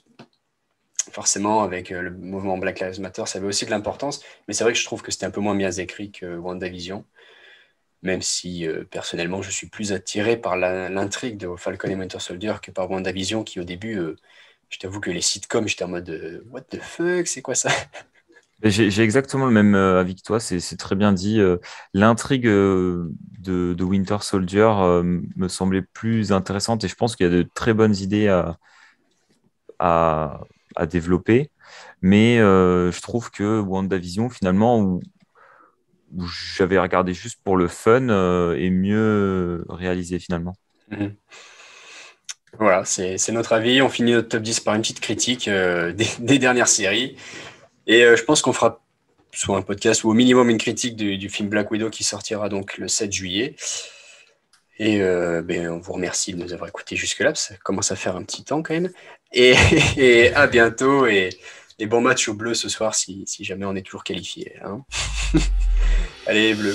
forcément, avec le mouvement Black Lives Matter, ça avait aussi de l'importance. Mais c'est vrai que je trouve que c'était un peu moins bien écrit que WandaVision, même si personnellement, je suis plus attiré par l'intrigue de Falcon et Winter Soldier que par WandaVision, qui au début, je t'avoue que les sitcoms, j'étais en mode what the fuck, c'est quoi ça? J'ai exactement le même avis que toi, c'est très bien dit. L'intrigue de Winter Soldier me semblait plus intéressante et je pense qu'il y a de très bonnes idées à, à développer. Mais je trouve que WandaVision, finalement, où j'avais regardé juste pour le fun, est mieux réalisé finalement. Mhm. Voilà, c'est notre avis. On finit notre top 10 par une petite critique des dernières séries. Et je pense qu'on fera soit un podcast ou au minimum une critique du film Black Widow qui sortira donc le 7 juillet. Et on vous remercie de nous avoir écoutés jusque-là, ça commence à faire un petit temps quand même. Et, et à bientôt et bon match au bleu ce soir si jamais on est toujours qualifié. Hein. Allez, bleu.